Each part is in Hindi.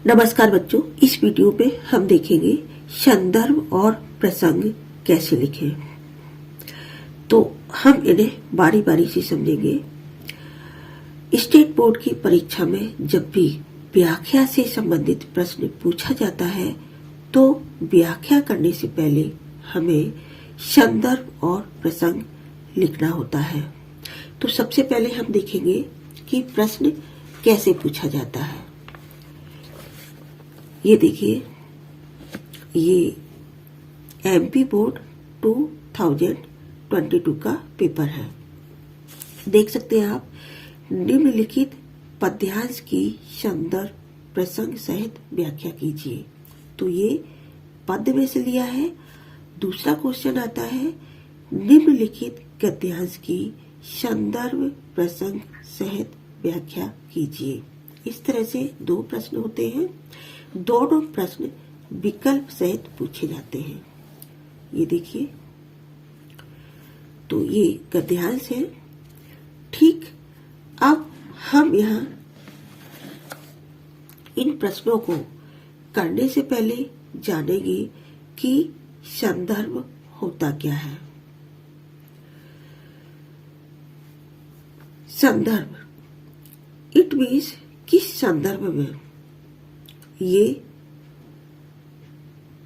नमस्कार बच्चों, इस वीडियो में हम देखेंगे संदर्भ और प्रसंग कैसे लिखें। तो हम इन्हें बारी बारी से समझेंगे। स्टेट बोर्ड की परीक्षा में जब भी व्याख्या से संबंधित प्रश्न पूछा जाता है तो व्याख्या करने से पहले हमें संदर्भ और प्रसंग लिखना होता है। तो सबसे पहले हम देखेंगे कि प्रश्न कैसे पूछा जाता है। ये देखिए, ये एमपी बोर्ड 2022 का पेपर है। देख सकते हैं आप, निम्नलिखित पद्यांश की संदर्भ प्रसंग सहित व्याख्या कीजिए। तो ये पद में से लिया है। दूसरा क्वेश्चन आता है, निम्नलिखित गद्यांश की संदर्भ प्रसंग सहित व्याख्या कीजिए। इस तरह से दो प्रश्न होते हैं। दोनों प्रश्न विकल्प सहित पूछे जाते हैं। ये देखिए, तो ये गद्यांश है। ठीक, अब हम यहाँ इन प्रश्नों को करने से पहले जानेंगे कि संदर्भ होता क्या है। संदर्भ इट मीन्स किस संदर्भ में ये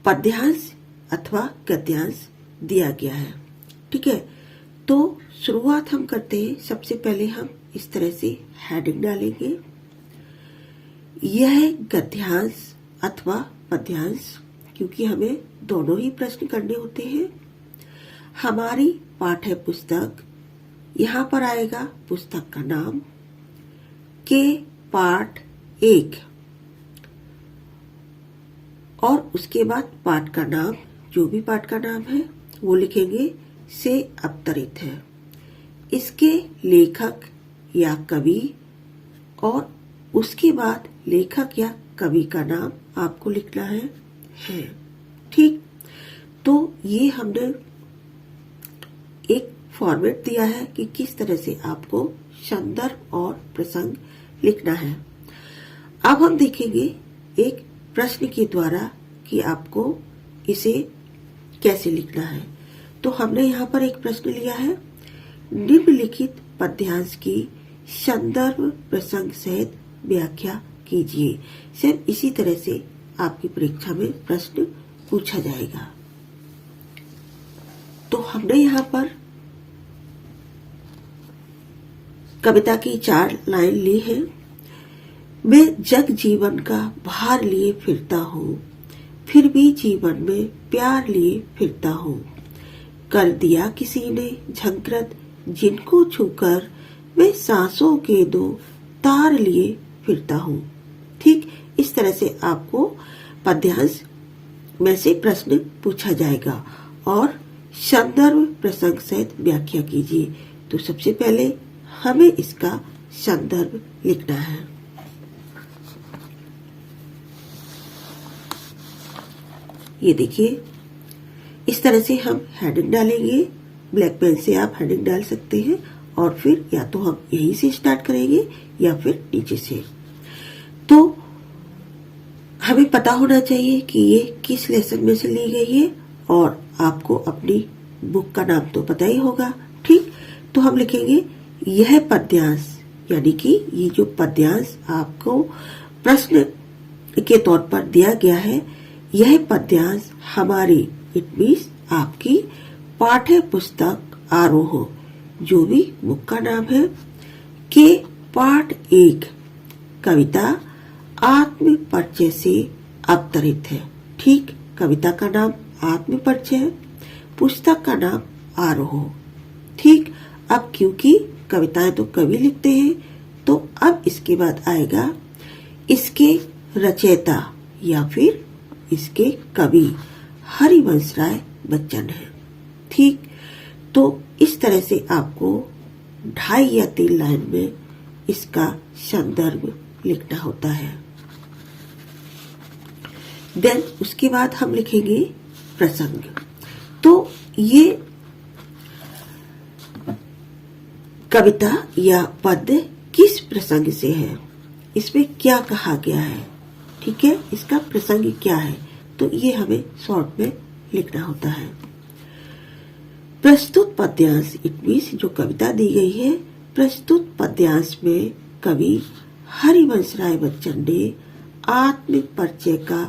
पद्यांश अथवा गद्यांश दिया गया है। ठीक है, तो शुरुआत हम करते हैं। सबसे पहले हम इस तरह से हेडिंग डालेंगे, यह गद्यांश अथवा पद्यांश, क्योंकि हमें दोनों ही प्रश्न करने होते हैं। हमारी पाठ्य पुस्तक, यहाँ पर आएगा पुस्तक का नाम के पाठ 1 और उसके बाद पाठ का नाम, जो भी पाठ का नाम है वो लिखेंगे से अवतरित है। इसके लेखक या कवि और उसके बाद लेखक या कवि का नाम आपको लिखना है। ठीक, तो ये हमने एक फॉर्मेट दिया है कि किस तरह से आपको संदर्भ और प्रसंग लिखना है। अब हम देखेंगे एक प्रश्न के द्वारा कि आपको इसे कैसे लिखना है। तो हमने यहाँ पर एक प्रश्न लिया है, निम्नलिखित पद्यांश की संदर्भ प्रसंग सहित व्याख्या कीजिए। सेम इसी तरह से आपकी परीक्षा में प्रश्न पूछा जाएगा। तो हमने यहाँ पर कविता की 4 लाइन ली है। मैं जग जीवन का भार लिए फिरता हूँ, फिर भी जीवन में प्यार लिए फिरता हूँ। कर दिया किसी ने झंकृत, जिनको छूकर मैं सांसों के 2 तार लिए फिरता हूँ। ठीक, इस तरह से आपको पद्यांश में से प्रश्न पूछा जाएगा और संदर्भ प्रसंग सहित व्याख्या कीजिए। तो सबसे पहले हमें इसका संदर्भ लिखना है। ये देखिए, इस तरह से हम हेडिंग डालेंगे। ब्लैक पेन से आप हेडिंग डाल सकते हैं और फिर या तो हम यहीं से स्टार्ट करेंगे या फिर नीचे से। तो हमें पता होना चाहिए कि ये किस लेसन में से ली गई है और आपको अपनी बुक का नाम तो पता ही होगा। ठीक, तो हम लिखेंगे यह पद्यांश, यानी कि ये जो पद्यांश आपको प्रश्न के तौर पर दिया गया है, यह पद्यांश हमारी, इट मीन्स आपकी पाठ्य पुस्तक आरोह, जो भी बुक का नाम है, के पाठ 1 कविता आत्म परिचय से अवतरित है। ठीक, कविता का नाम आत्म परिचय है, पुस्तक का नाम आरोह। ठीक, अब क्योंकि कविताएं तो कवि लिखते हैं, तो अब इसके बाद आएगा इसके रचयिता या फिर इसके कवि हरिवंश राय बच्चन है। ठीक, तो इस तरह से आपको 2.5 या 3 लाइन में इसका संदर्भ लिखना होता है। देन उसके बाद हम लिखेंगे प्रसंग। तो ये कविता या पद किस प्रसंग से है, इसमें क्या कहा गया है। ठीक है, इसका प्रसंग क्या है, तो ये हमें शॉर्ट में लिखना होता है। प्रस्तुत पद्यांश, इट मीन्स जो कविता दी गई है, प्रस्तुत पद्यांश में कवि हरिवंश राय बच्चन ने आत्मिक परिचय का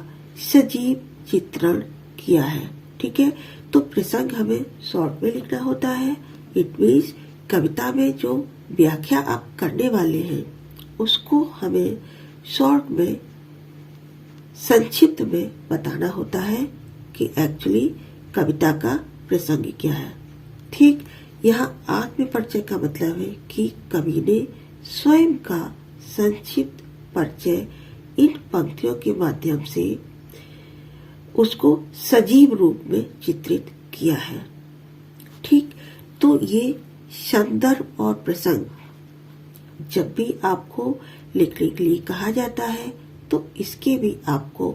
सजीव चित्रण किया है। ठीक है, तो प्रसंग हमें शॉर्ट में लिखना होता है। इट मीन्स कविता में जो व्याख्या आप करने वाले हैं उसको हमें शॉर्ट में, संक्षिप्त में बताना होता है कि एक्चुअली कविता का प्रसंग क्या है। ठीक, यहाँ आत्म परिचय का मतलब है कि कवि ने स्वयं का संक्षिप्त परिचय इन पंक्तियों के माध्यम से उसको सजीव रूप में चित्रित किया है। ठीक, तो ये संदर्भ और प्रसंग जब भी आपको लिखने के लिए कहा जाता है तो इसके भी आपको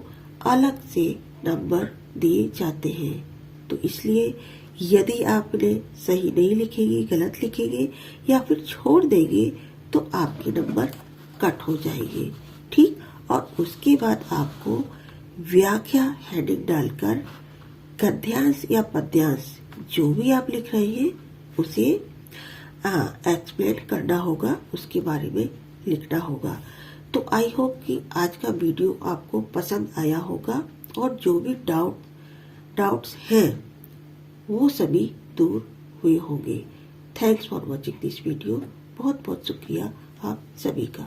अलग से नंबर दिए जाते हैं। तो इसलिए यदि आपने सही नहीं लिखेंगे, गलत लिखेंगे या फिर छोड़ देंगे तो आपके नंबर कट हो जाएंगे। ठीक, और उसके बाद आपको व्याख्या हेडिंग डालकर गद्यांश या पद्यांश जो भी आप लिख रहे हैं उसे एक्सप्लेन करना होगा, उसके बारे में लिखना होगा। तो आई होप कि आज का वीडियो आपको पसंद आया होगा और जो भी डाउट्स हैं वो सभी दूर हुए होंगे। Thanks for watching this video. बहुत बहुत शुक्रिया आप सभी का।